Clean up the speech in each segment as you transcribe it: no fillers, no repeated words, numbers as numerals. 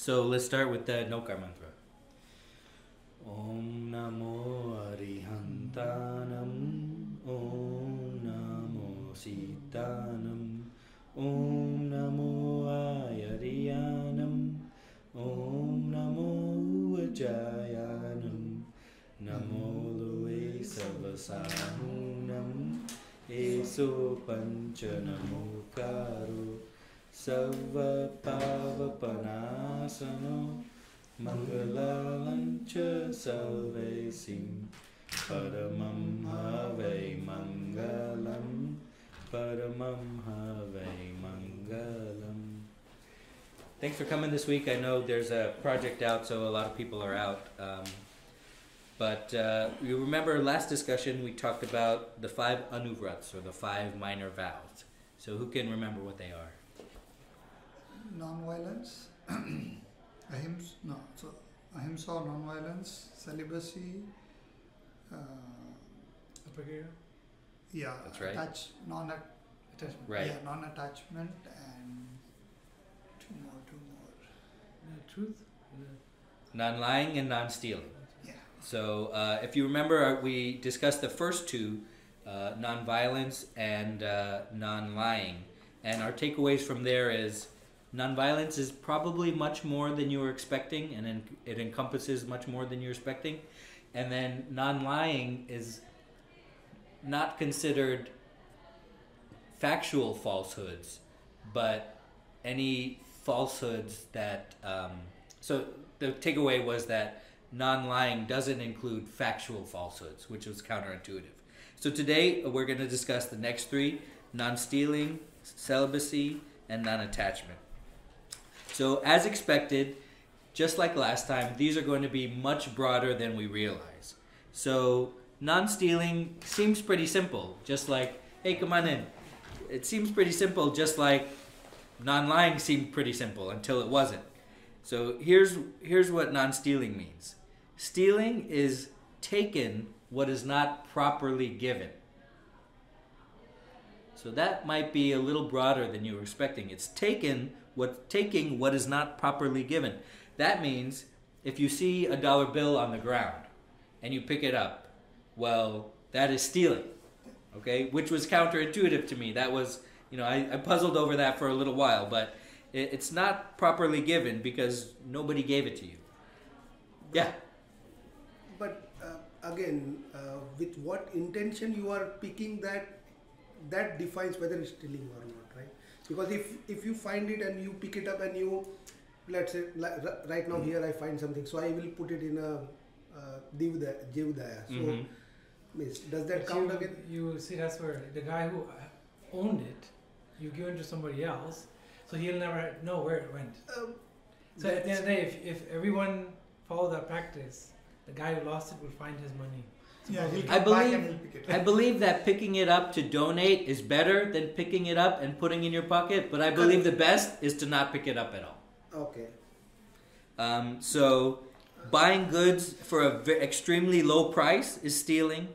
So let's start with the Nokar mantra. Om Namo Arihantanam, Om Namo Sitanam, Om Namo Ayariyanam, Om Namo Vajayanam, Namo Loe Savasahunam, Eso Panchanamo Karo, Sava Pavapanasano, Mangalalancha Salvesim, Paramam Have Mangalam, Paramam Have Mangalam. Thanks for coming this week. I know there's a project out, so a lot of people are out. But you remember last discussion we talked about the 5 anuvrats, or the 5 minor vows. So who can remember what they are? Non-violence, ahimsa or non-violence, celibacy, yeah, that's right. non-attachment, right. Yeah, non-attachment, and two more. Truth, Non-lying and non-stealing. Yeah. So if you remember, we discussed the first 2, non-violence and non-lying, and our takeaways from there is non-violence is probably much more than you were expecting, and it encompasses much more than you're expecting. And then non-lying is not considered factual falsehoods, but any falsehoods that... so the takeaway was that non-lying doesn't include factual falsehoods, which was counterintuitive. So today we're going to discuss the next 3, non-stealing, celibacy, and non-attachment. So as expected, just like last time, these are going to be much broader than we realize. So non-stealing seems pretty simple, just like, hey, come on in. It seems pretty simple, just like non-lying seemed pretty simple until it wasn't. So here's what non-stealing means. Stealing is taken what is not properly given. So that might be a little broader than you were expecting. It's taking what is not properly given. That means if you see a dollar bill on the ground and you pick it up, well, that is stealing, okay? Which was counterintuitive to me. That was, I puzzled over that for a little while, but it's not properly given because nobody gave it to you. Yeah. But again, with what intention you are picking that defines whether it's stealing or not, right? Because if you find it and you pick it up and you, let's say, right now here I find something, so I will put it in a Jivdaya. So, does that count again? You see, that's where the guy who owned it, you give it to somebody else, so he'll never know where it went. So at the end of the day, if everyone followed that practice, the guy who lost it will find his money. Yeah, I believe that picking it up to donate is better than picking it up and putting in your pocket, but I believe the best is to not pick it up at all. Okay. So buying goods for an extremely low price is stealing.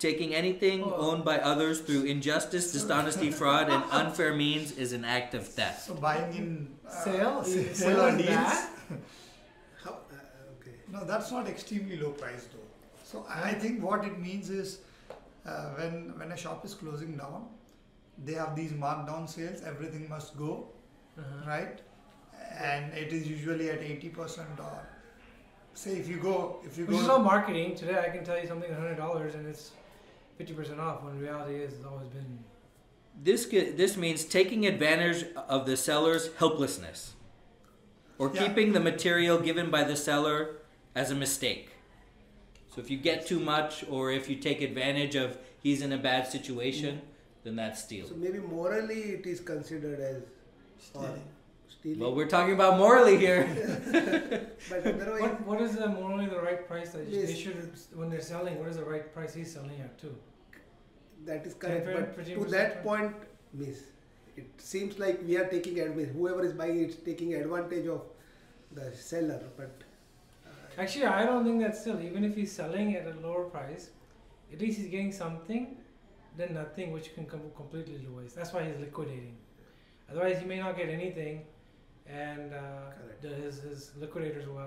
Taking anything owned by others through injustice, dishonesty, fraud, and unfair means is an act of theft. So buying in sale on deals. Okay. No, that's not extremely low price though. So I think what it means is when a shop is closing down, they have these markdown sales. Everything must go, right? And it is usually at 80% or say if you go. Which is all marketing. Today I can tell you something $100 and it's 50% off. When reality is it's always been. This means taking advantage of the seller's helplessness, or keeping the material given by the seller as a mistake. So if you get too much, or if you take advantage of he's in a bad situation, then that's stealing. So maybe morally it is considered as stealing. Well, we're talking about morally here. But otherwise, what is morally the right price that they should, when they're selling, what is the right price he's selling at too? that is correct. But to that point, miss, it seems like we are taking advantage. Whoever is buying it is taking advantage of the seller. But actually, I don't think that's still. Even if he's selling at a lower price, at least he's getting something, then nothing, which can come completely to waste. That's why he's liquidating. Otherwise, he may not get anything, and his liquidators will,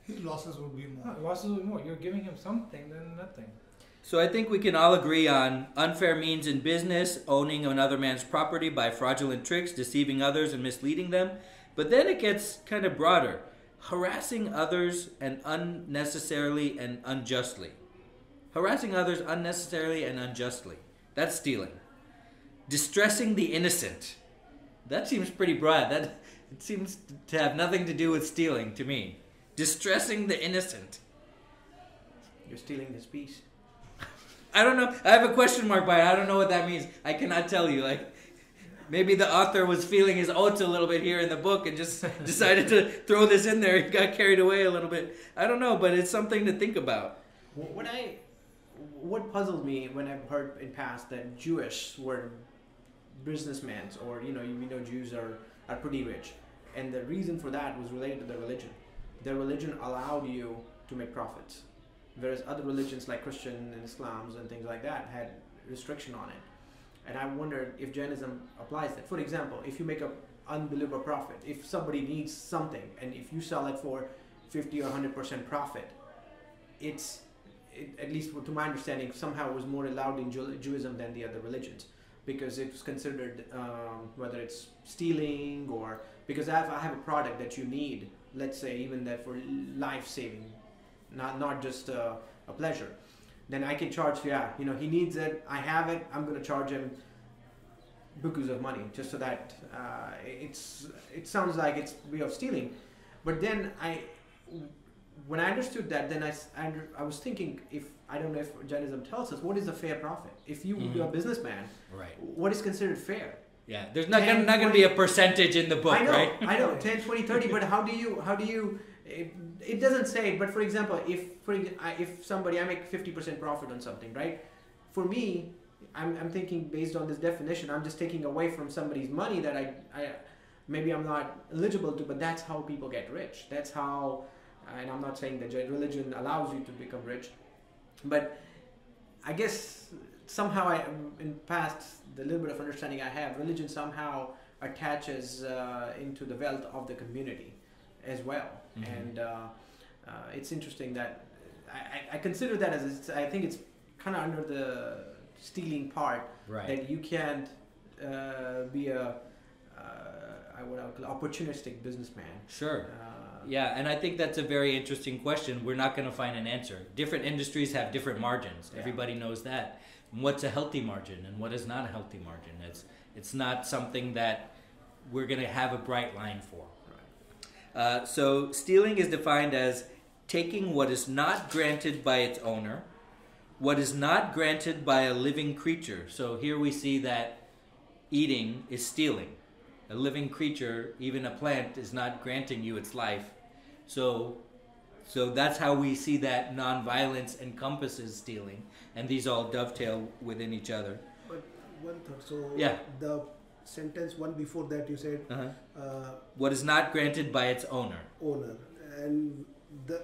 His losses would be more. losses will be more. You're giving him something than nothing. So I think we can all agree on unfair means in business, owning another man's property by fraudulent tricks, deceiving others and misleading them. But then it gets kind of broader. Harassing others and unnecessarily and unjustly. Harassing others unnecessarily and unjustly. That's stealing. Distressing the innocent. That seems pretty broad. It seems to have nothing to do with stealing to me. Distressing the innocent. You're stealing his peace. I don't know. I have a question mark by it. I don't know what that means. I cannot tell you. Maybe the author was feeling his oats a little bit here in the book and just decided to throw this in there. He got carried away a little bit. I don't know, but it's something to think about. What puzzled me when I've heard in past that Jewish were businessmen, or we know Jews are pretty rich, and the reason for that was related to their religion. Their religion allowed you to make profits, whereas other religions like Christian and Islam's and things like that had restriction on it. And I wondered if Jainism applies that. For example, if you make an unbelievable profit, if somebody needs something and if you sell it for 50 or 100% profit, at least to my understanding, somehow was more allowed in Judaism than the other religions, because it was considered whether it's stealing or because if I have a product that you need, let's say even that for life saving, not just a pleasure, then I can charge. He needs it. I have it. I'm going to charge him because of money, just so that it sounds like it's way of stealing. But then when I understood that, then I was thinking, I don't know if Jainism tells us what is a fair profit. If you're a businessman, right? What is considered fair? Yeah, there's not going to be a percentage in the book, right? I know, 10, 20, 30. But how do you? It doesn't say. But for example, if somebody, I make 50% profit on something, right? For me, I'm thinking based on this definition, I'm just taking away from somebody's money that I maybe I'm not eligible to. But that's how people get rich. That's how. And I'm not saying that religion allows you to become rich, but I guess somehow in past, the little bit of understanding I have, religion somehow attaches into the wealth of the community as well. Mm-hmm. And it's interesting that I consider that as I think it's kind of under the stealing part, right? That you can't be what I would call opportunistic businessman. Sure. Yeah, and I think that's a very interesting question. We're not going to find an answer. Different industries have different margins. Yeah. Everybody knows that. What's a healthy margin and what is not a healthy margin? It's not something that we're going to have a bright line for. Right. So stealing is defined as taking what is not granted by its owner, what is not granted by a living creature. So here we see that eating is stealing. A living creature, even a plant, is not granting you its life. So that's how we see that nonviolence encompasses stealing, and these all dovetail within each other. But one thought. So yeah. The sentence one before that you said, what is not granted by its owner. And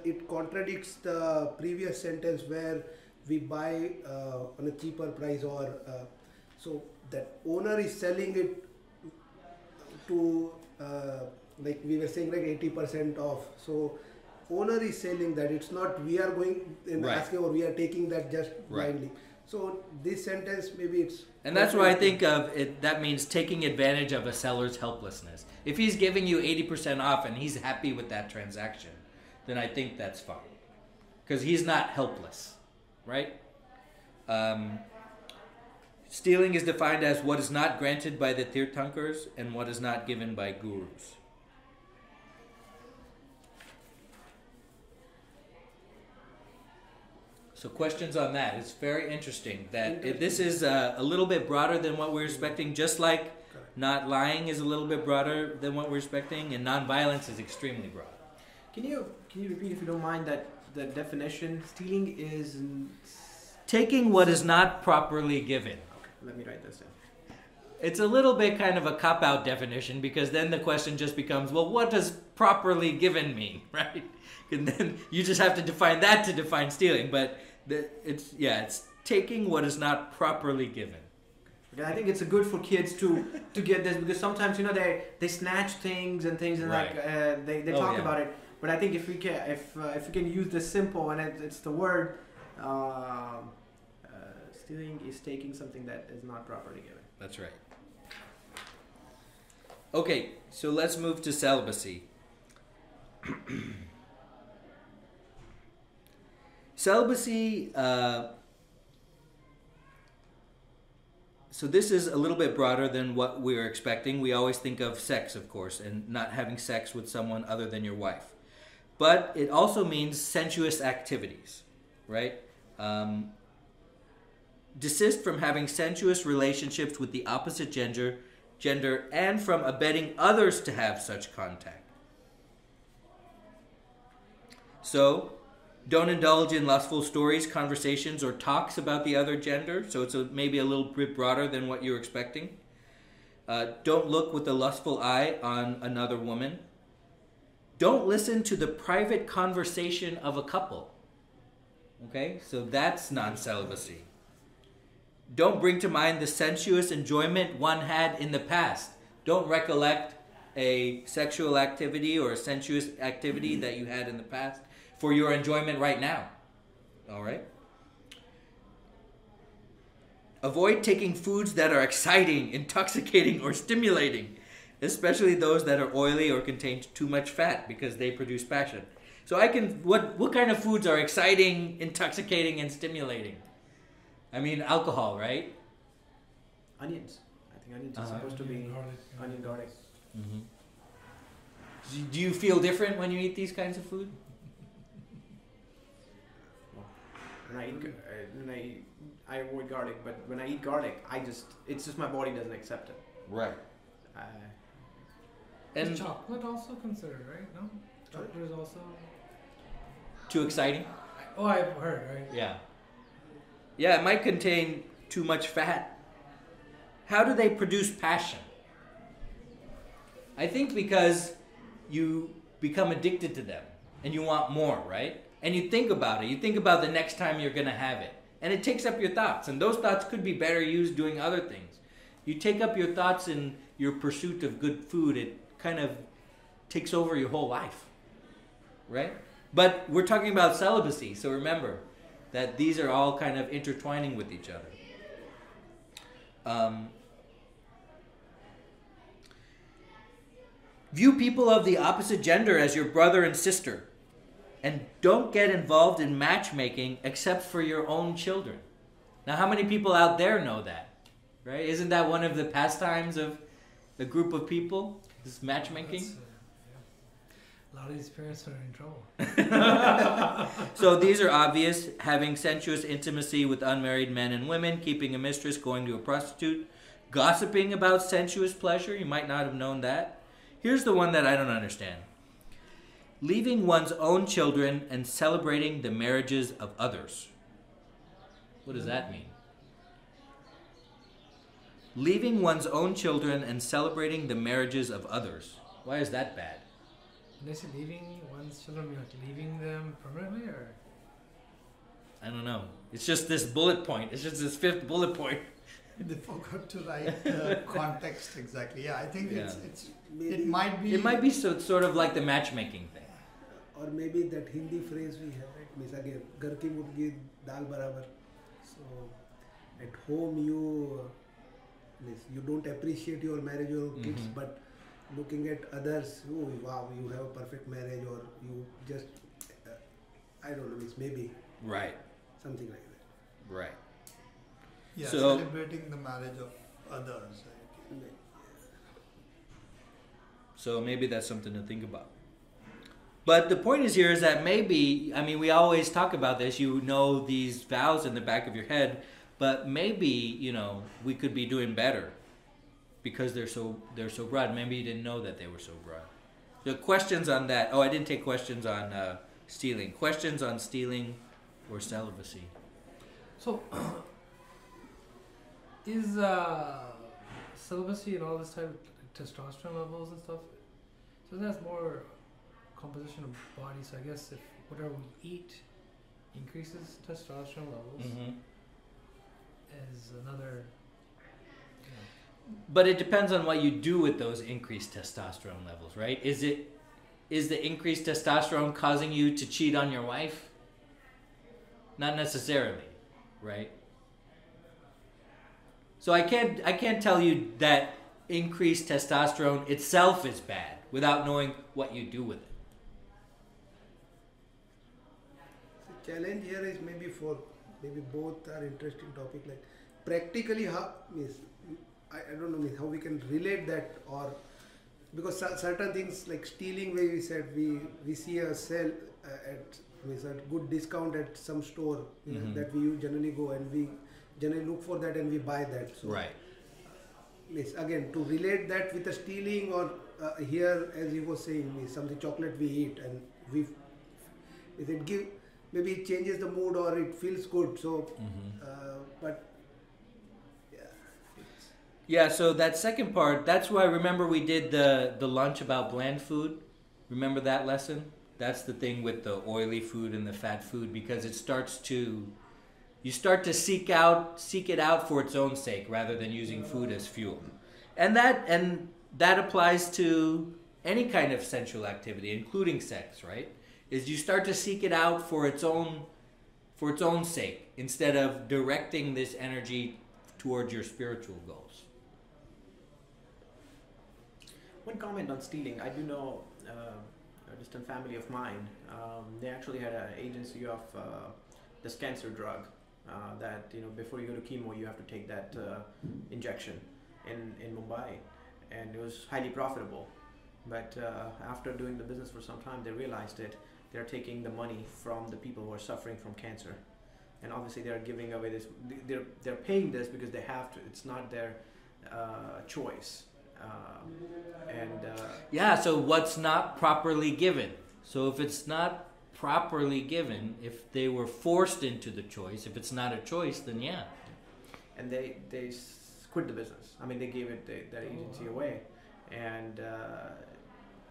it contradicts the previous sentence where we buy on a cheaper price, or so that owner is selling it to like we were saying, like 80% off. So owner is selling that. It's not we are going and right. asking, or we are taking that just blindly. Right. So this sentence, maybe it's... And that's why I think of it, that means taking advantage of a seller's helplessness. If he's giving you 80% off and he's happy with that transaction, then I think that's fine. Because he's not helpless, right? Stealing is defined as what is not granted by the Tirthankars and what is not given by gurus. So questions on that. It's very interesting that this is a little bit broader than what we're expecting, just like not lying is a little bit broader than what we're expecting, and nonviolence is extremely broad. Can you repeat, if you don't mind, that the definition? Stealing is... taking what is not properly given. Okay, let me write this down. It's a little bit kind of a cop-out definition, because then the question just becomes, well, what does properly given mean, right? And then you just have to define that to define stealing, but it's taking what is not properly given. Okay, I think it's good for kids to get this, because sometimes they snatch things and things, and Right. like they Oh, talk yeah. about it. But I think if we can use this simple, and it's the word, stealing is taking something that is not properly given. That's right. Okay, so let's move to celibacy. Celibacy, so this is a little bit broader than what we were expecting. We always think of sex, of course, and not having sex with someone other than your wife. But it also means sensuous activities, right? Desist from having sensuous relationships with the opposite gender, and from abetting others to have such contact. So, don't indulge in lustful stories, conversations, or talks about the other gender. So it's maybe a little bit broader than what you were expecting. Don't look with a lustful eye on another woman. Don't listen to the private conversation of a couple. Okay, so that's non-celibacy. Don't bring to mind the sensuous enjoyment one had in the past. Don't recollect a sexual activity or a sensuous activity that you had in the past for your enjoyment right now. All right? Avoid taking foods that are exciting, intoxicating, or stimulating, especially those that are oily or contain too much fat, because they produce passion. So what kind of foods are exciting, intoxicating, and stimulating? I mean, alcohol, right? Onions. I think onions are supposed to be onion garlic. Mm-hmm. Do you feel different when you eat these kinds of food? I avoid garlic, but when I eat garlic, it's just my body doesn't accept it. Right. Is And chocolate also considered, right? No? Chocolate is also... too exciting? Oh, I've heard, right? Yeah. Yeah, it might contain too much fat. How do they produce passion? I think because you become addicted to them and you want more, right? And you think about it. You think about the next time you're going to have it. And it takes up your thoughts. And those thoughts could be better used doing other things. You take up your thoughts in your pursuit of good food, it kind of takes over your whole life, right? But we're talking about celibacy, so remember that these are all kind of intertwining with each other. View people of the opposite gender as your brother and sister, and don't get involved in matchmaking except for your own children. Now, how many people out there know that? Right? Isn't that one of the pastimes of a group of people? This matchmaking? A lot of these parents are in trouble. So these are obvious: having sensuous intimacy with unmarried men and women, keeping a mistress, going to a prostitute, gossiping about sensuous pleasure. You might not have known that. Here's the one that I don't understand. Leaving one's own children and celebrating the marriages of others. What does that mean? Leaving one's own children and celebrating the marriages of others. Why is that bad? When they say leaving one's children, like leaving them permanently, or? I don't know. It's just this bullet point. It's just this fifth bullet point. They forgot to write the context exactly. Yeah, I think Yeah. it might be. It might be sort of like the matchmaking thing. Or maybe that Hindi phrase we have, right? Means again, घर की मुर्गी दाल बराबर. So at home you don't appreciate your marriage or kids, but looking at others, oh wow, you have a perfect marriage, or you just I don't know, means maybe Right. something like that. Right. Yeah, So- celebrating the marriage of others. Right? So maybe that's something to think about. But the point is here is that maybe, I mean, we always talk about this, you know these vows in the back of your head, but maybe, we could be doing better because they're so broad. Maybe you didn't know that they were so broad. So questions on that. Oh, I didn't take questions on stealing. Questions on stealing or celibacy. So, is celibacy and all this type of testosterone levels and stuff, so that's more composition of body, so I guess if whatever we eat increases testosterone levels, is another But it depends on what you do with those increased testosterone levels, right? Is the increased testosterone causing you to cheat on your wife? Not necessarily, right? So I can't tell you that increased testosterone itself is bad without knowing what you do with it. The challenge here is maybe both are interesting topic, like practically how I don't know how we can relate that, or because certain things like stealing, where we said we see a sale at a good discount at some store that we generally go and we generally look for that and we buy that. So right. Again, to relate that with a stealing, or here as he was saying, something chocolate we eat and maybe it changes the mood or it feels good. So, but yeah, so that second part, that's why, remember we did the lunch about bland food? Remember that lesson? That's the thing with the oily food and the fat food, because you start to seek it out for its own sake rather than using food as fuel. And that applies to any kind of sensual activity, including sex, right? Is you start to seek it out for its own sake instead of directing this energy towards your spiritual goals. One comment on stealing. I do know a distant family of mine. They actually had an agency of this cancer drug that before you go to chemo you have to take that injection in Mumbai, and it was highly profitable. But after doing the business for some time, they realized that they're taking the money from the people who are suffering from cancer, and obviously they are giving away this. They're paying this because they have to. It's not their choice. So what's not properly given? So if it's not properly given, if they were forced into the choice, if it's not a choice, then yeah. And they quit the business. I mean, they gave that agency away, and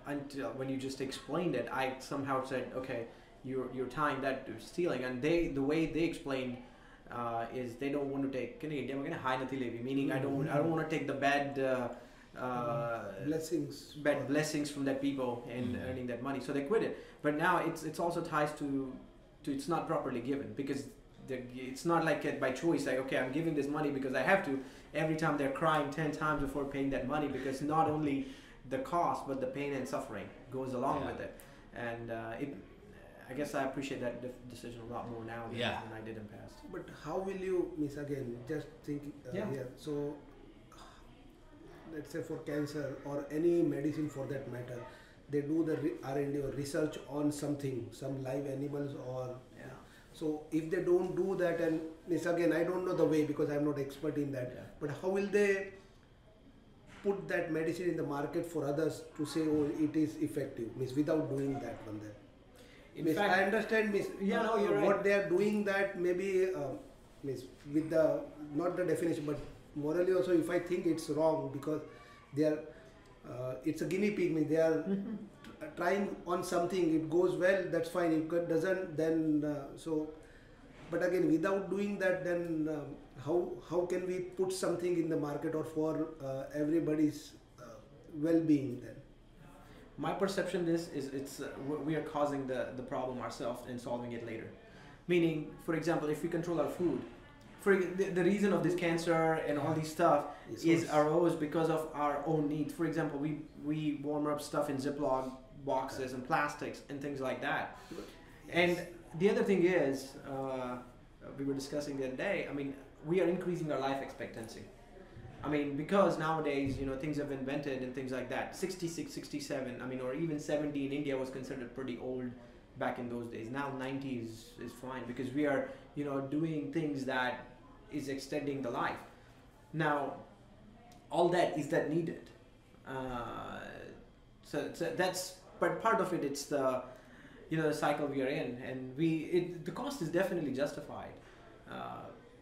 until when you just explained it, I somehow said, okay, you're tying that to stealing, and the way they explained is they don't want to take meaning I don't want to take the bad blessings from that people and earning that money, so they quit it. But now it's also ties to it's not properly given, because it's not like by choice, like, okay, I'm giving this money because I have to. Every time they're crying 10 times before paying that money, because not only the cost but the pain and suffering goes along with it. And I guess I appreciate that decision a lot more now than I did in the past. But how will you just think here, so let's say for cancer or any medicine for that matter, they do the R&D or research on something, some live animals or so if they don't do that, and again I don't know the way because I'm not expert in that, but how will they put that medicine in the market for others to say, oh, it is effective, without doing that one there? In fact, I understand you're right. What they are doing, that maybe with the not the definition but morally also, if I think it's wrong, because they are it's a guinea pig, they are trying on something, it goes well, that's fine, it doesn't, then but again without doing that, then how can we put something in the market or for everybody's well-being then? My perception is we are causing the problem ourselves and solving it later. Meaning, for example, if we control our food, for the reason of this cancer and all these stuff arose because of our own needs. For example, we warm up stuff in Ziploc boxes and plastics and things like that. And the other thing is, we were discussing the other day, I mean, we are increasing our life expectancy. I mean, because nowadays, things have invented and things like that. 66, 67, I mean, or even 70 in India was considered pretty old back in those days. Now 90 is fine, because we are, doing things that is extending the life. Now, all that, is that needed? So that's, but part of it's the, the cycle we are in, and the cost is definitely justified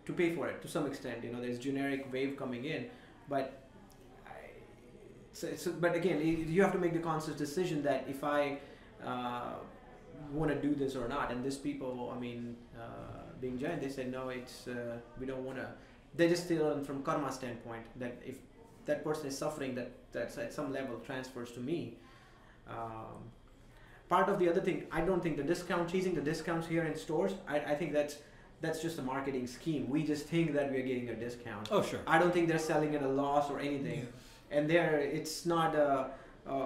to pay for it to some extent. There's generic wave coming in, but but again, you have to make the conscious decision that if I want to do this or not. And these people, I mean, being giant, they said no, it's we don't want to they just learn from karma standpoint that if that person is suffering, that's at some level transfers to me. Part of the other thing, I don't think chasing the discounts here in stores, I think that's just a marketing scheme. We just think that we're getting a discount. Oh, sure. I don't think they're selling at a loss or anything. And it's not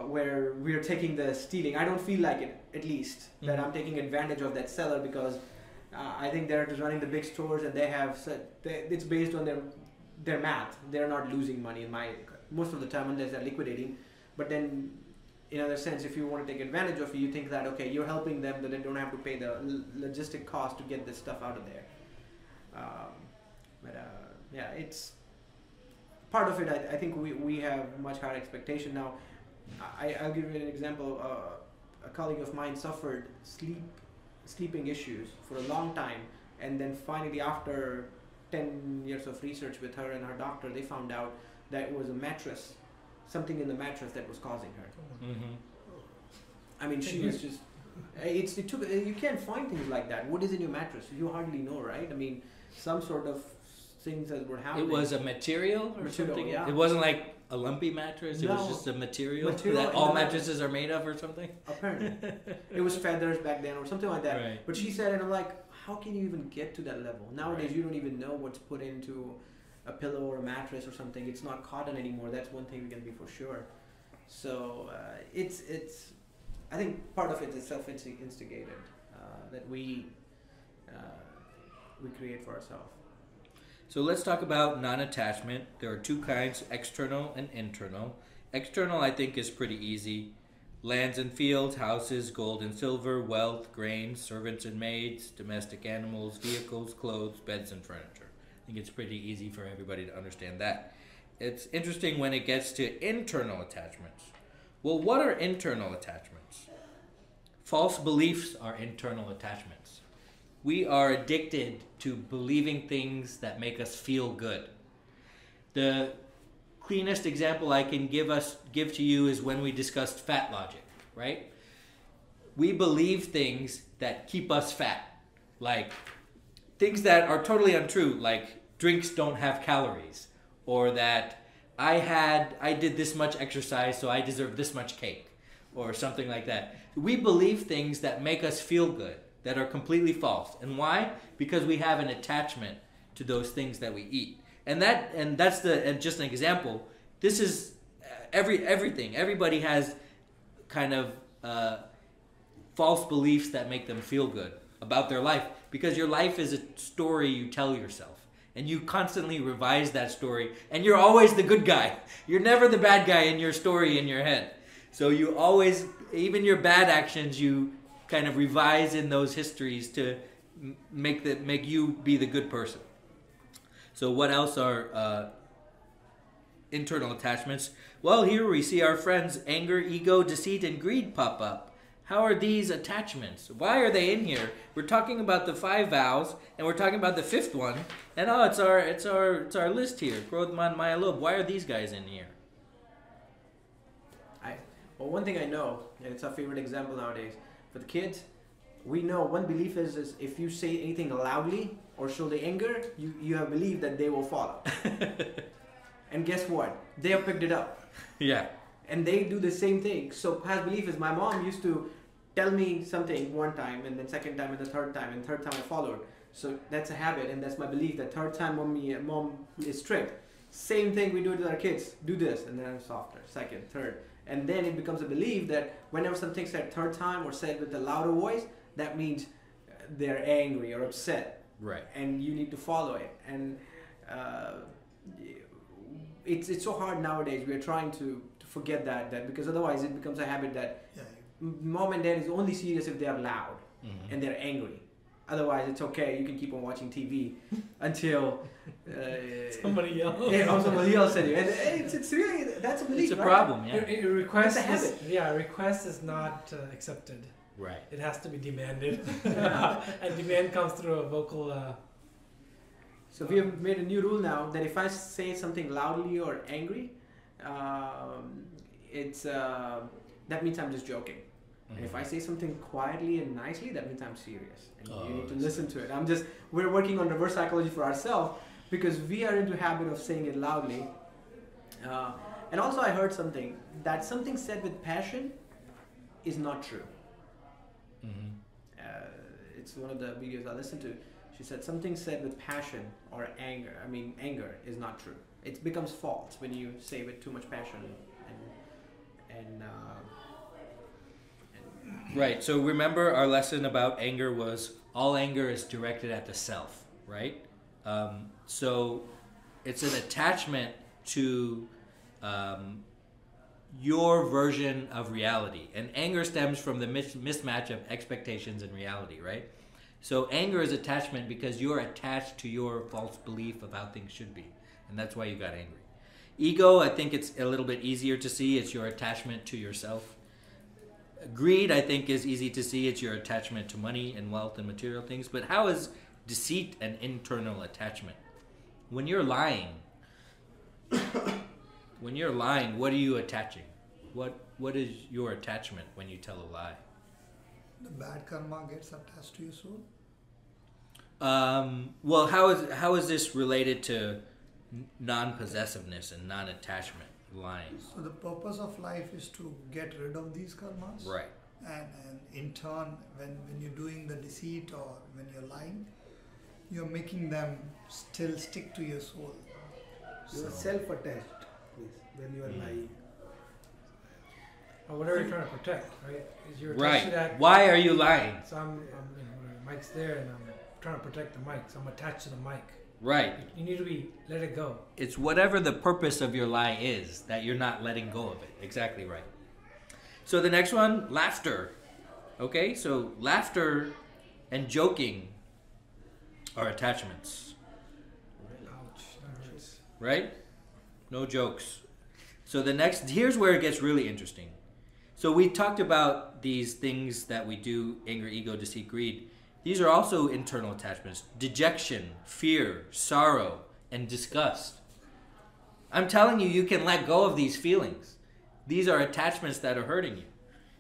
where we're taking the stealing. I don't feel like it, at least, that I'm taking advantage of that seller, because I think they're just running the big stores and it's based on their math. They're not losing money most of the time unless they're liquidating. But then, in other sense, if you want to take advantage of it, you think that, okay, you're helping them, that they don't have to pay the logistic cost to get this stuff out of there. It's part of it. I think we have much higher expectation now. I'll give you an example. A colleague of mine suffered sleeping issues for a long time, and then finally, after 10 years of research with her and her doctor, they found out that it was a mattress, something in the mattress that was causing her. Mm-hmm. I mean, she was just. You can't find things like that. What is in your mattress? You hardly know, right? I mean, some sort of things that were happening. It was a material or something? Yeah. It wasn't like a lumpy mattress? No. It was just a material that all mattresses are made of or something? Apparently. It was feathers back then or something like that. Right. But she said, and I'm like, how can you even get to that level? Nowadays, Right. you don't even know what's put into a pillow or a mattress or something. It's not cotton anymore. That's one thing we can be for sure. So it's I think part of it is self-instigated that we create for ourselves. So let's talk about non-attachment. There are two kinds, external and internal. External, I think, is pretty easy. Lands and fields, houses, gold and silver, wealth, grain, servants and maids, domestic animals, vehicles, clothes, beds and furniture. I think it's pretty easy for everybody to understand that. It's interesting when it gets to internal attachments. Well, what are internal attachments? False beliefs are internal attachments. We are addicted to believing things that make us feel good. The cleanest example I can give to you is when we discussed fat logic, right? We believe things that keep us fat, like things that are totally untrue, like drinks don't have calories, or that I did this much exercise, so I deserve this much cake, or something like that. We believe things that make us feel good, that are completely false. And why? Because we have an attachment to those things that we eat. And that's just an example. This is everything. Everybody has kind of false beliefs that make them feel good about their life, because your life is a story you tell yourself. And you constantly revise that story, and you're always the good guy. You're never the bad guy in your story in your head. So you always, even your bad actions, you kind of revise in those histories to make you be the good person. So what else are internal attachments? Well, here we see our friends anger, ego, deceit, and greed pop up. How are these attachments? Why are they in here? We're talking about the 5 vows, and we're talking about the 5th one, and it's our list here. Krodh, Man, Maya, Lobh. Why are these guys in here? Well, one thing I know, and it's our favorite example nowadays, for the kids, we know one belief is if you say anything loudly or show the anger, you have believed that they will follow. And guess what? They have picked it up. Yeah. And they do the same thing. So past belief is my mom used to tell me something one time, and then second time, and the third time, and third time I followed. So that's a habit, and that's my belief that third time mom is strict. Same thing we do with our kids. Do this, and then I'm softer. Second, third. And then it becomes a belief that whenever something's said third time or said with a louder voice, that means they're angry or upset. Right. And you need to follow it. And it's so hard nowadays. We're trying to forget that because otherwise it becomes a habit that mom and dad is only serious if they are loud and they're angry. Otherwise, it's okay. You can keep on watching TV until somebody else. Somebody else said you. And it's really, that's a belief. It's a right? problem. Yeah. A request It's a habit. a request is not accepted. Right. It has to be demanded, and demand comes through a vocal. So we have made a new rule now that if I say something loudly or angry, that means I'm just joking. And if I say something quietly and nicely, that means I'm serious. And you need to listen to it. We're working on reverse psychology for ourselves, because we are into habit of saying it loudly. And also I heard something, that something said with passion is not true. It's one of the videos I listened to. She said something said with passion or anger, anger is not true. It becomes false when you say with too much passion and Right. So remember our lesson about anger was all anger is directed at the self, right? So it's an attachment to your version of reality. And anger stems from the mismatch of expectations and reality, right? So anger is attachment because you're attached to your false belief of how things should be. And that's why you got angry. Ego, I think it's a little bit easier to see. It's your attachment to yourself. Greed, I think, is easy to see. It's your attachment to money and wealth and material things. But how is deceit an internal attachment? When you're lying, what are you attaching? What is your attachment when you tell a lie? The bad karma gets attached to your soul. Well, how is this related to non-possessiveness and non-attachment? Lying. So the purpose of life is to get rid of these karmas. Right. And in turn, when you're doing the deceit or when you're lying, you're making them still stick to your soul. You are self-attached when you are lying. Or whatever you're trying to protect, right? Is you're attached Right. to that. Why are you lying? So I'm mic's there, and I'm trying to protect the mic, so I'm attached to the mic. Right. You need to let it go. It's whatever the purpose of your lie is that you're not letting go of it. Exactly right. So the next one, laughter. Okay, so laughter and joking are attachments. Ouch, that hurts. Right? No jokes. So the next, here's where it gets really interesting. So we talked about these things that we do, anger, ego, deceit, greed. These are also internal attachments. Dejection, fear, sorrow, and disgust. I'm telling you, you can let go of these feelings. These are attachments that are hurting you.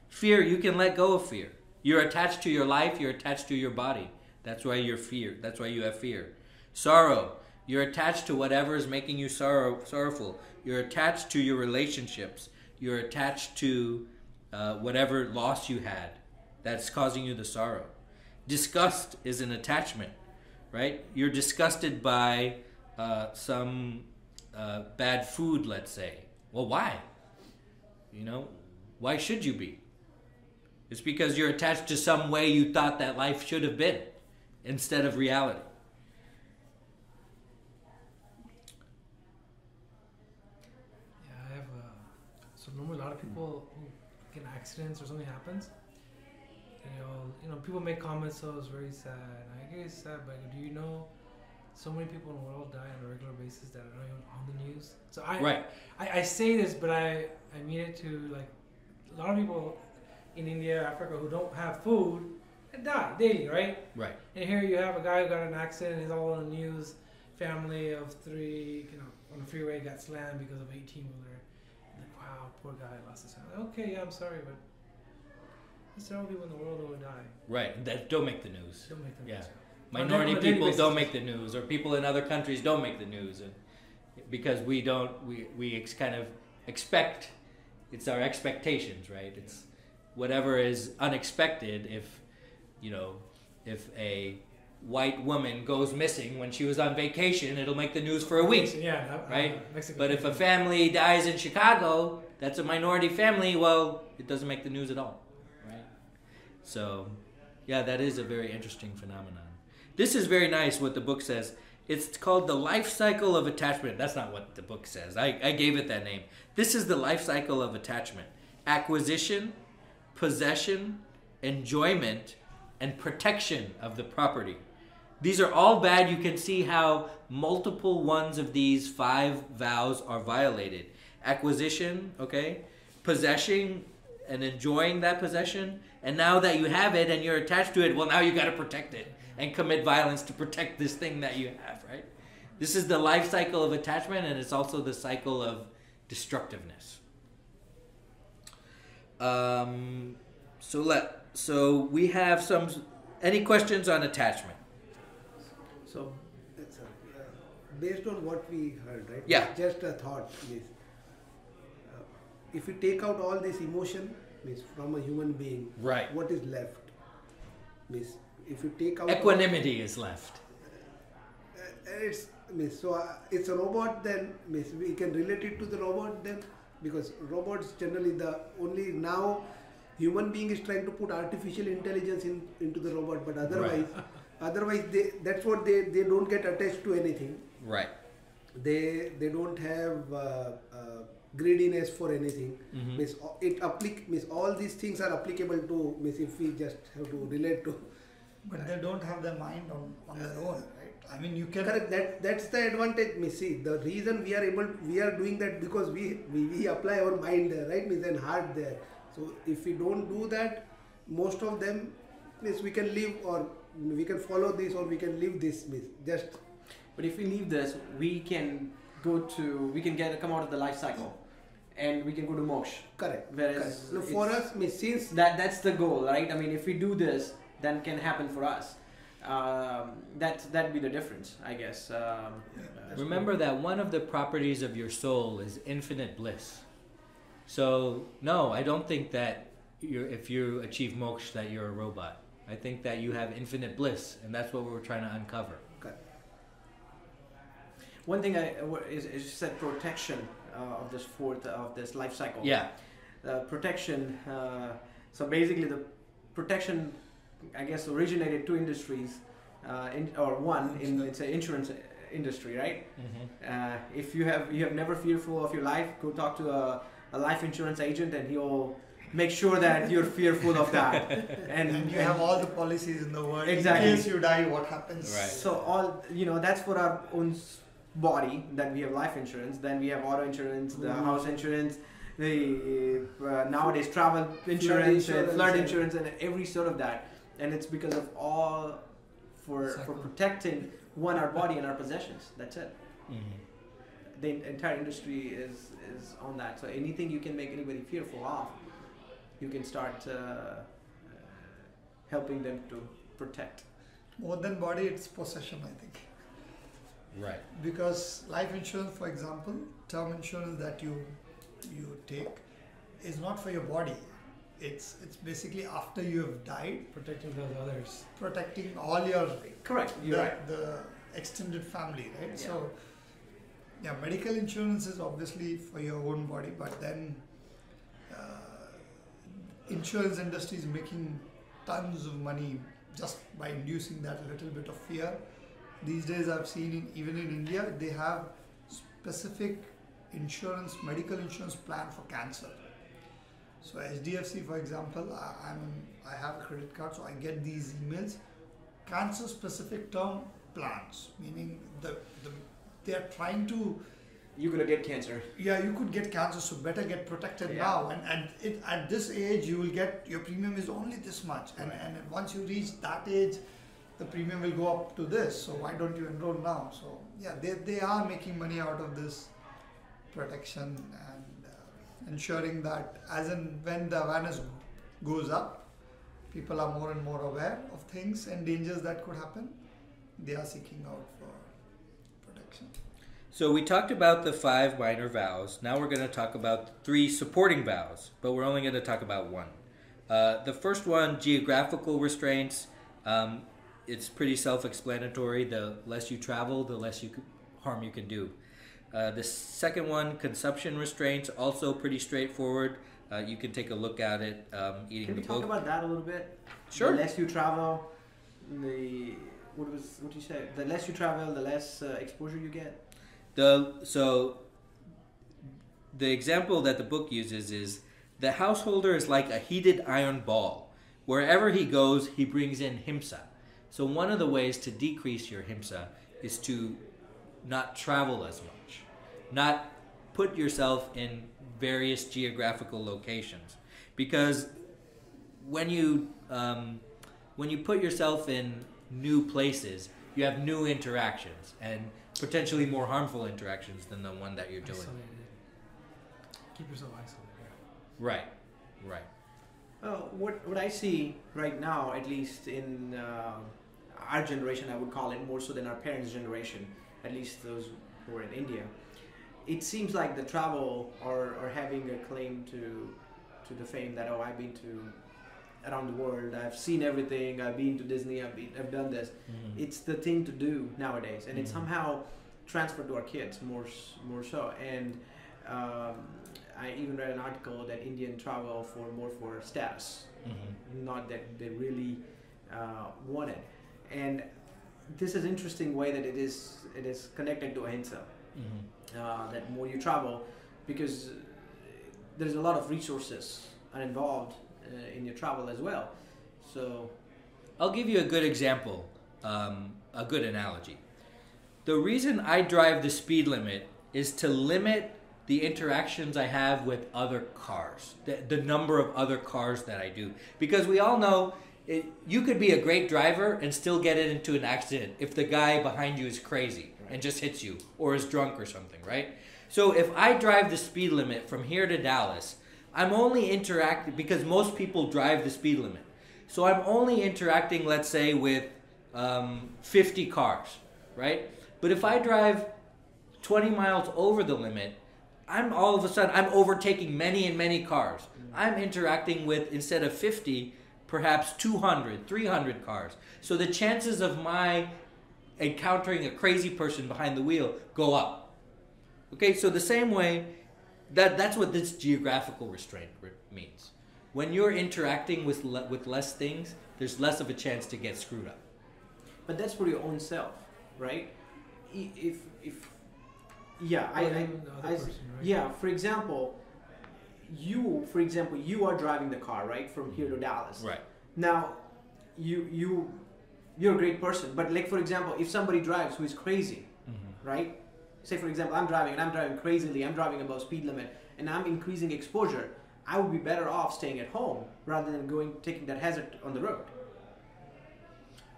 Fear, you can let go of fear. You're attached to your life, you're attached to your body. That's why you're fear. That's why you have fear. Sorrow, you're attached to whatever is making you sorrowful. You're attached to your relationships. You're attached to whatever loss you had that's causing you the sorrow. Disgust is an attachment, right? You're disgusted by some bad food, let's say. Well, why? Why should you be? It's because you're attached to some way you thought that life should have been instead of reality. Yeah, I have. So normally a lot of people who get in accidents or something happens. People make comments, so it's very sad. I get sad, but do you know so many people in the world die on a regular basis that are not even on the news? So I say this, but I mean it to, like, a lot of people in India, Africa, who don't have food, they die daily, right? Right. And here you have a guy who got in an accident, he's all on the news, family of 3, on the freeway got slammed because of 18-wheeler. Like, wow, poor guy lost his family. Okay, yeah, I'm sorry, but there's several people in the world who will die. Right, that don't make the news. Don't make the news. Yeah. Minority people don't make the news, or people in other countries don't make the news, and because we kind of expect, it's our expectations, right? It's whatever is unexpected. If a white woman goes missing when she was on vacation, it'll make the news for a week. Yeah, right? But if a family dies in Chicago, that's a minority family, well, it doesn't make the news at all, right? So, yeah, that is a very interesting phenomenon. This is very nice what the book says. It's called the life cycle of attachment. That's not what the book says. I gave it that name. This is the life cycle of attachment. Acquisition, possession, enjoyment, and protection of the property. These are all bad. You can see how multiple ones of these 5 vows are violated. Acquisition, okay? Possession and enjoying that possession. And now that you have it and you're attached to it, well, now you got to protect it and commit violence to protect this thing that you have, right? This is the life cycle of attachment, and it's also the cycle of destructiveness. So we have any questions on attachment? So based on what we heard, right? Yeah. Just a thought. If you take out all this emotion from a human being, Right. what is left? If you take out Equanimity is left. it's a robot, then we can relate it to the robot then, because robots generally only now human being is trying to put artificial intelligence into the robot, but otherwise that's what they don't get attached to anything. Right. They don't have greediness for anything. All these things are applicable to if we just have to relate to. But they don't have their mind on their own, right? I mean, you can. Correct. That's the advantage. See, the reason we are doing that because we apply our mind there, right? And heart there. So if we don't do that, most of them we can live, or we can follow this, or we can live this. Just. But if we leave this, we can come out of the life cycle, and we can go to moksha. Correct. Whereas No, for us, since that's the goal, right? I mean, if we do this, then can happen for us. That'd be the difference, I guess. Remember that one of the properties of your soul is infinite bliss. So no, I don't think that if you achieve moksha that you're a robot. I think that you have infinite bliss, and that's what we're trying to uncover. One thing is you said protection of this life cycle. Yeah. Protection. So basically, the protection, I guess, originated two industries, it's an insurance industry, right? Mm-hmm. If you have never fearful of your life, go talk to a life insurance agent, and he'll make sure that you're fearful of that. And you have all the policies in the world. Exactly. In case you die, what happens? Right. So that's for our own body, that we have life insurance. Then we have auto insurance, the house insurance, the nowadays travel insurance, flood insurance, and every sort of that. And it's because of all for protecting our body and our possessions. That's it. Mm-hmm. The entire industry is on that. So anything you can make anybody fearful of, you can start helping them to protect. More than body, it's possession, I think. Right. Because life insurance, for example, term insurance that you take is not for your body. It's basically after you have died, Protecting those others. protecting all your Correct. You're right. the extended family, right? Yeah. So medical insurance is obviously for your own body, but then insurance industry is making tons of money just by inducing that little bit of fear. These days I've seen even in India, they have specific medical insurance plan for cancer. So HDFC, for example, I have a credit card, so I get these emails, cancer specific term plans, meaning they are trying to. You're gonna get cancer. Yeah, you could get cancer, so better get protected now. And at this age, you will get, your premium is only this much, and once you reach that age, the premium will go up to this. So why don't you enroll now? So yeah, they are making money out of this protection and ensuring that as and when the awareness goes up, people are more and more aware of things and dangers that could happen. They are seeking out for protection. So we talked about the 5 minor vows. Now we're going to talk about 3 supporting vows, but we're only going to talk about one. The first one, geographical restraints. It's pretty self-explanatory. The less you travel, the less harm you can do. The second one, consumption restraints, also pretty straightforward. You can take a look at it eating the book. Can we talk about that a little bit? Sure. The less you travel, what you say? The less you travel, the less exposure you get. So the example that the book uses is the householder is like a heated iron ball. Wherever he goes, he brings in himsa. So one of the ways to decrease your himsa is to not travel as much, not put yourself in various geographical locations, because when you put yourself in new places, you have new interactions and potentially more harmful interactions than the one that you're doing. Isolated. Keep yourself isolated. Right. What I see right now, at least in our generation, I would call it more so than our parents' generation, at least those who are in India, it seems like the travel are having a claim to the fame that, oh, I've been to around the world, I've seen everything, I've been to Disney, I've done this. It's the thing to do nowadays, and it's somehow transferred to our kids more so. And I even read an article that Indian travel for status, not that they really want it. And this is an interesting way that it is connected to ahimsa. That more you travel, because there's a lot of resources are involved in your travel as well. So I'll give you a good example, a good analogy. The reason I drive the speed limit is to limit the interactions I have with other cars, the number of other cars that I do. Because we all know you could be a great driver and still get into an accident if the guy behind you is crazy and just hits you or is drunk or something, right? So if I drive the speed limit from here to Dallas, I'm only interacting, because most people drive the speed limit. So I'm only interacting, let's say, with 50 cars, right? But if I drive 20 miles over the limit, I'm all of a sudden, I'm overtaking many and many cars. I'm interacting with, instead of 50, perhaps 200, 300 cars. So the chances of my encountering a crazy person behind the wheel go up. Okay, so the same way, that's what this geographical restraint means. When you're interacting with less things, there's less of a chance to get screwed up. But that's for your own self, right? If yeah, yeah. For example, you are driving the car, right, from here to Dallas. Right. Now, you're a great person, but like, for example, if somebody drives who is crazy, right? Say, for example, I'm driving crazily, I'm driving above speed limit, and I'm increasing exposure, I would be better off staying at home rather than taking that hazard on the road.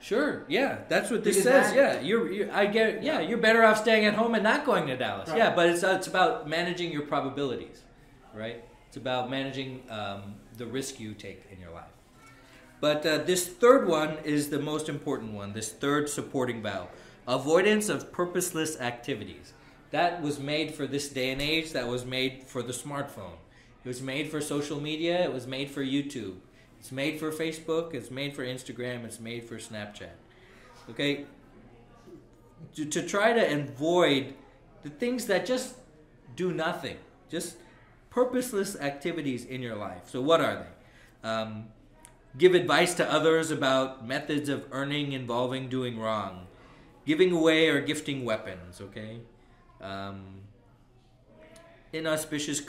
Sure, yeah, that's what this says. You're better off staying at home and not going to Dallas. Right. Yeah, but it's about managing your probabilities, right? It's about managing the risk you take in your life. But this third one is the most important one, this third supporting vow. Avoidance of purposeless activities. That was made for this day and age. That was made for the smartphone. It was made for social media. It was made for YouTube. It's made for Facebook. It's made for Instagram. It's made for Snapchat. Okay? To try to avoid the things that just do nothing. Just purposeless activities in your life. So what are they? Give advice to others about methods of earning involving doing wrong. Giving away or gifting weapons, okay? Inauspicious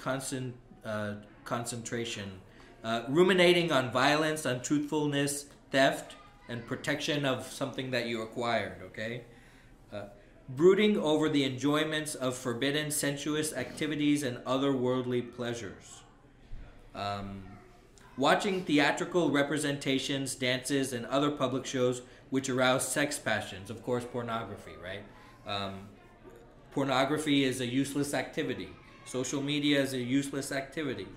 concentration. Ruminating on violence, untruthfulness, theft, and protection of something that you acquired, okay? Brooding over the enjoyments of forbidden sensuous activities and other worldly pleasures. Watching theatrical representations, dances, and other public shows which arouse sex passions. Of course, pornography, right? Pornography is a useless activity. Social media is a useless activity.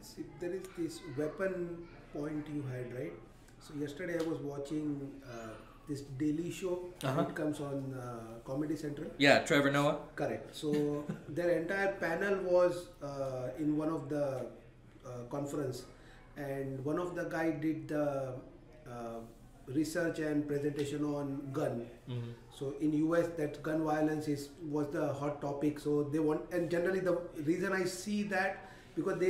See, there is this weapon point you had, right? So yesterday I was watching this daily show. It comes on Comedy Central. Yeah, Trevor Noah. Correct. So their entire panel was in one of the conference, and one of the guy did the research and presentation on gun. So in US, that gun violence was the hot topic. So they want, and generally the reason I see that, because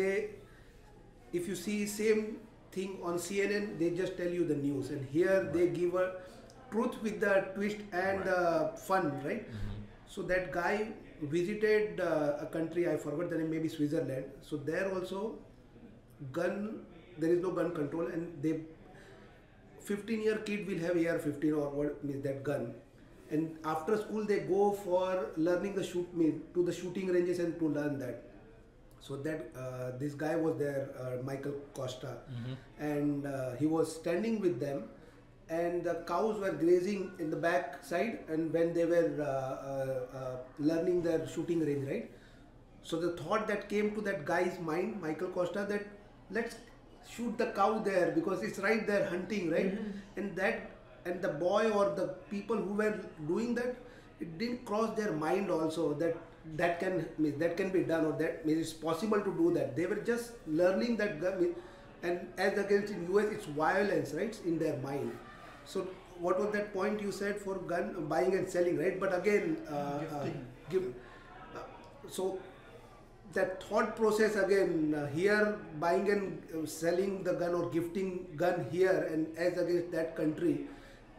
if you see same thing on CNN, they just tell you the news, and here they give a truth with the twist and fun, right? So that guy visited a country, I forgot the name, maybe Switzerland. So there also there is no gun control, and 15-year kid will have AR-15 or what means that gun, and after school they go for learning to the shooting ranges and to learn that. So that this guy was there, Michael Costa, and he was standing with them, and the cows were grazing in the back side, and when they were learning their shooting range, right? So the thought that came to that guy's mind, Michael Costa, that let's shoot the cow there because it's right there hunting, right? And the boy or the people who were doing that, it didn't cross their mind also that can be done, or that it's possible to do that. They were just learning that gun, and as against in US it's violence, right, in their mind. So what was that point you said for gun buying and selling, right? But again, so that thought process again, here buying and selling the gun or gifting gun here and as against that country,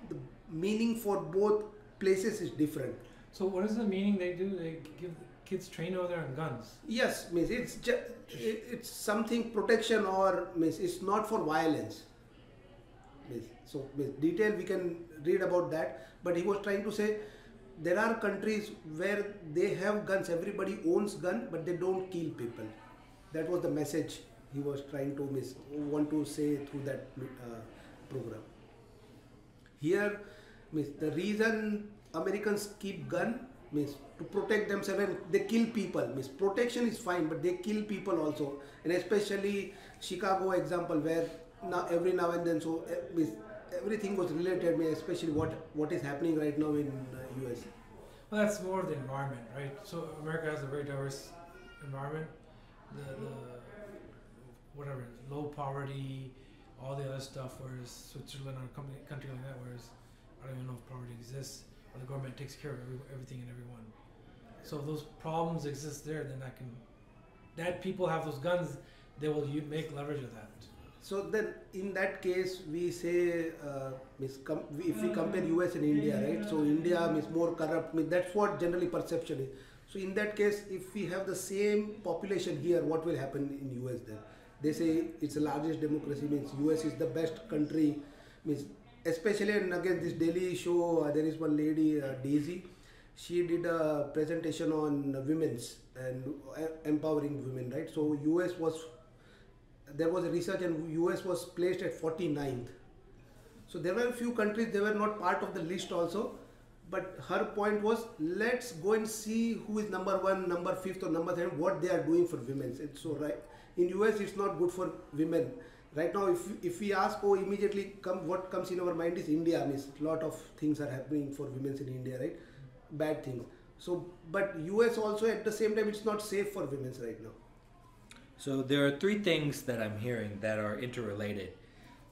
the meaning for both places is different. So what is the meaning they do? They give kids train over there on guns. Yes, means it's something protection, or means it's not for violence. So detail we can read about that, but he was trying to say there are countries where they have guns, everybody owns gun, but they don't kill people. That was the message he was trying to want to say through that program. Here, the reason Americans keep gun means to protect themselves, and they kill people. Protection is fine, but they kill people also, and especially Chicago example where every now and then, so everything was related, especially what is happening right now in US. Well, that's more of the environment, right? So America has a very diverse environment. The whatever, low poverty, all the other stuff, whereas Switzerland or a country like that, whereas I don't even know if poverty exists, or the government takes care of everything and everyone. So if those problems exist there, then that people have those guns, they will make leverage of that. So then, in that case, we say, if we compare US and India, right? So India is more corrupt. That's what generally perception is. So in that case, if we have the same population here, what will happen in US then? They say it's the largest democracy, means US is the best country, means especially, and again this daily show, there is one lady, Daisy, she did a presentation on women's and empowering women, right? So there was a research and US was placed at 49th. So there were a few countries, they were not part of the list also, but her point was, let's go and see who is number 1, number 5th or number 10, what they are doing for women. It's so right. In US it's not good for women. Right now if we ask, immediately what comes in our mind is India. Means a lot of things are happening for women in India, right? Bad things. So, but US also at the same time it's not safe for women right now. So there are 3 things that I'm hearing that are interrelated.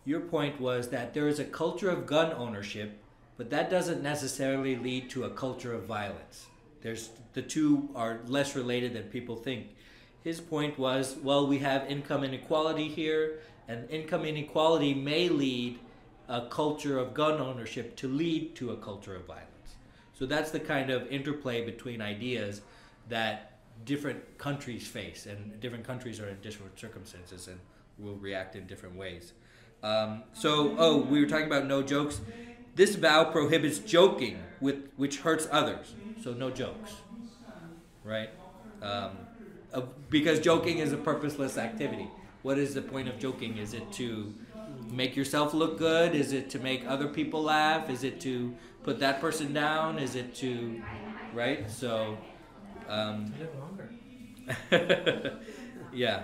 Your point was that there is a culture of gun ownership, but that doesn't necessarily lead to a culture of violence. The two are less related than people think. His point was, well, we have income inequality here, and income inequality may lead a culture of gun ownership to lead to a culture of violence. So that's the kind of interplay between ideas that different countries face, and different countries are in different circumstances and will react in different ways. We were talking about no jokes. This vow prohibits joking which hurts others, so no jokes, right? Because joking is a purposeless activity. What is the point of joking? Is it to make yourself look good? Is it to make other people laugh? Is it to put that person down? Is it to, right? So, live longer. yeah.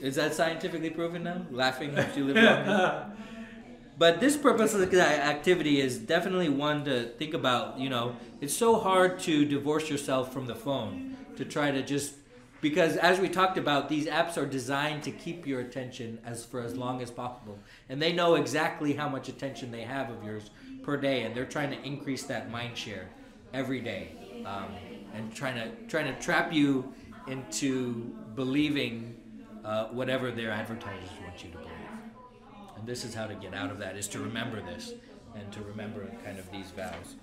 Is that scientifically proven now? Laughing helps you live longer? But this purposeless activity is definitely one to think about. It's so hard to divorce yourself from the phone, to try to just, because as we talked about, these apps are designed to keep your attention for as long as possible. And they know exactly how much attention they have of yours per day, and they're trying to increase that mind share every day. And trying to trap you into believing whatever their advertisers want you to believe. And this is how to get out of that, is to remember this, and to remember kind of these vows.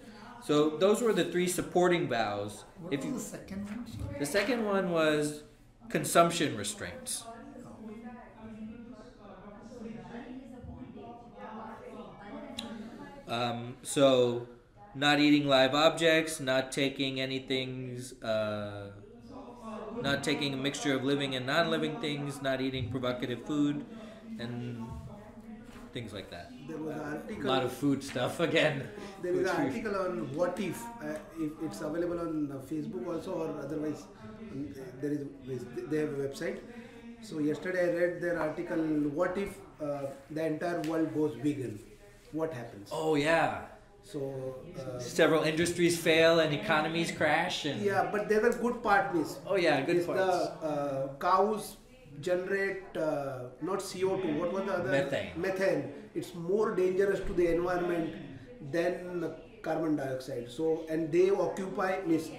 So those were the 3 supporting vows. What was the second one? The second one was consumption restraints. So not eating live objects, not taking not taking a mixture of living and non-living things, not eating provocative food, and things like that. There was an article. A lot of food stuff again. There is an article on what if it's available on Facebook also, or otherwise they have a website. So yesterday I read their article. What if the entire world goes vegan? What happens? Oh yeah. So Several industries fail and economies crash. And yeah, but there are good part is. Oh yeah, good parts. The cows generate not CO2. What was the other? Methane. Methane. It's more dangerous to the environment than carbon dioxide. So and they occupy means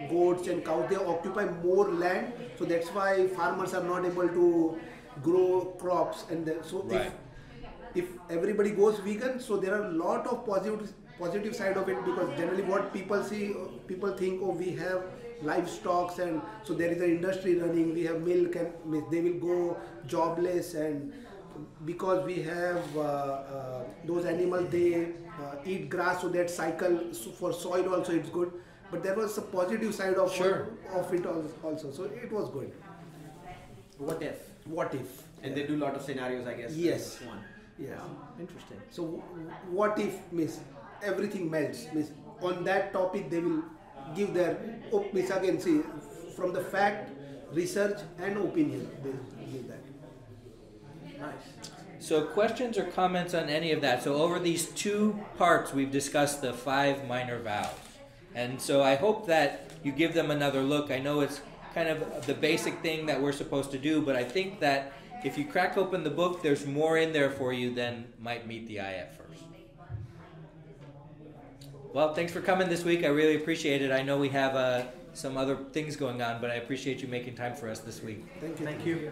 goats and cows. They occupy more land. So that's why farmers are not able to grow crops. And so Right. if everybody goes vegan, so there are a lot of positive side of it, because generally what people see, people think, oh, we have livestock and so there is an industry running, we have milk, and they will go jobless, and because we have those animals, they eat grass, so that cycle, so for soil also it's good. But there was a positive side of Sure. of it also, so it was good. What if? What if? And they do a lot of scenarios, I guess. Yes. This one. Yes. Interesting. So what if everything melts? On that topic they will give their again, see, from the fact, research and opinion, they give that. Nice. So questions or comments on any of that? So over these 2 parts, we've discussed the 5 minor vows. And so I hope that you give them another look. I know it's kind of the basic thing that we're supposed to do, but I think that if you crack open the book, there's more in there for you than might meet the eye at first. Well, thanks for coming this week. I really appreciate it. I know we have some other things going on, but I appreciate you making time for us this week. Thank you. Thank you.